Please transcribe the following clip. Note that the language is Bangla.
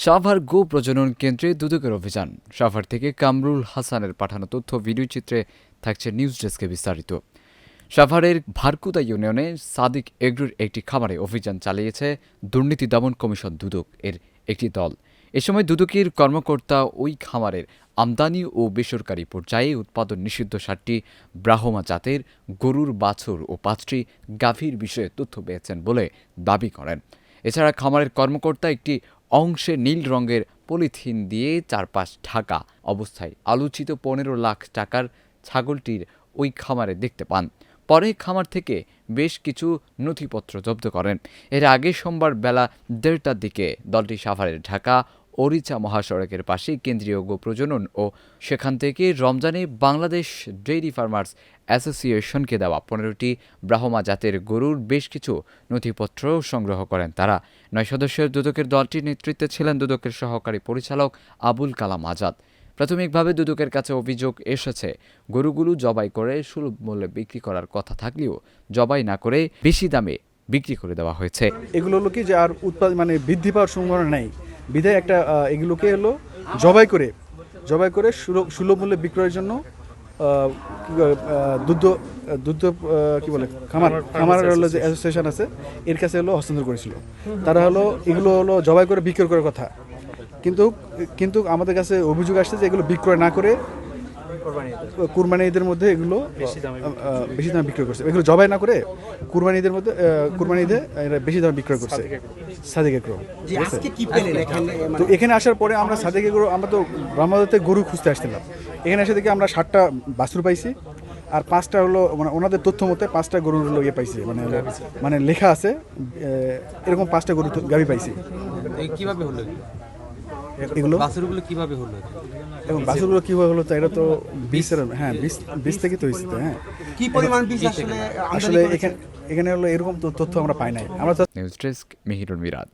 সাভার গো প্রজনন কেন্দ্রে দুদকের অভিযান। সাভার থেকে কামরুল হাসানের পাঠানো তথ্য ভিডিও চিত্রে থাকছে নিউজ ডেস্কে বিস্তারিত। সাভারের ভারকুদা ইউনিয়নে সাদিক এগ্রোর একটি খামারে অভিযান চালিয়েছে দুর্নীতি দমন কমিশন দুদক এর একটি দল। এ সময় দুদকের কর্মকর্তা ওই খামারের আমদানি ও বেসরকারি পর্যায়ে উৎপাদন নিষিদ্ধ ৬০টি ব্রাহ্মা জাতের গরুর বাছুর ও ৫টি গাভীর বিষয়ে তথ্য পেয়েছেন বলে দাবি করেন। এছাড়া খামারের কর্মকর্তা একটি অংশে নীল রঙের পলিথিন দিয়ে চারপাশ ঢাকা অবস্থায় আলোচিত ১৫ লাখ টাকার ছাগলটির ওই খামারে দেখতে পান। পরে খামার থেকে বেশ কিছু নথিপত্র জব্দ করেন। এর আগে সোমবার বেলা ১:৩০টার দিকে দলটি সাভারের ঢাকা ওরিচা মহাসড়কের পাশে কেন্দ্রীয় গো প্রজনন ও সেখান থেকে রমজানে বাংলাদেশ ডেইরি ফার্মার্স অ্যাসোসিয়েশনকে দেওয়া ১৫টি ব্রাহ্মা জাতের গরুর বেশ কিছু নথিপত্র সংগ্রহ করেন তারা। ৯ সদস্যের দুদকের দলটির নেতৃত্বে ছিলেন দুদকের সহকারী পরিচালক আবুল কালাম আজাদ। প্রাথমিকভাবে দুদকের কাছে অভিযোগ এসেছে, গরুগুলো জবাই করে সুলভ মূল্যে বিক্রি করার কথা থাকলেও জবাই না করে বেশি দামে বিক্রি করে দেওয়া হয়েছে। এগুলো হলো কি যে আর উৎপাদন বৃদ্ধি পাওয়ার সম্ভাবনা নেই বিধায় একটা এগুলোকে হলো জবাই করে সুলভ মূল্যে বিক্রয়ের জন্য দুধ কি বলে খামার হলো যে অ্যাসোসিয়েশন আছে এর কাছে হলো হস্তান্তর করেছিল। তারা হলো এগুলো হলো জবাই করে বিক্রয় করার কথা, কিন্তু আমাদের কাছে অভিযোগ আসছে যে এগুলো বিক্রয় না করে কুরবানি ঈদের মধ্যে এগুলো বেশি দামে বিক্রয় করছে। এগুলো জবাই না করে কুরবানি ঈদে এরা বেশি দামে বিক্রয় করছে। সাদিক এগ্রো। তো এখানে আসার পরে আমরা সাদিক এগ্রো, আমরা তো ব্রাহ্মণবাড়িয়াতে গরু খুঁজতে আসছিলাম। এখানে এসে থেকে আমরা ৬০টা বাছুর পাইছি আর ৫টা হলো মানে ওনাদের তথ্য মতে 5টা গরুর হলো পাইছি, মানে লেখা আছে এরকম 5টা গরু গাভী পাইছি। কিভাবে হলো এগুলো বাছুরগুলো কিভাবে হলো এবং বাছুরগুলো কিভাবে হলো তা এটা তো বীজ থেকে তো হয়েছে। হ্যাঁ, কি পরিমাণ বীজ আসলে এখানে হলো এরকম তথ্য আমরা পাই নাই। আমরা নিউজ ডেস্ক, মিহিরুল মিরাজ।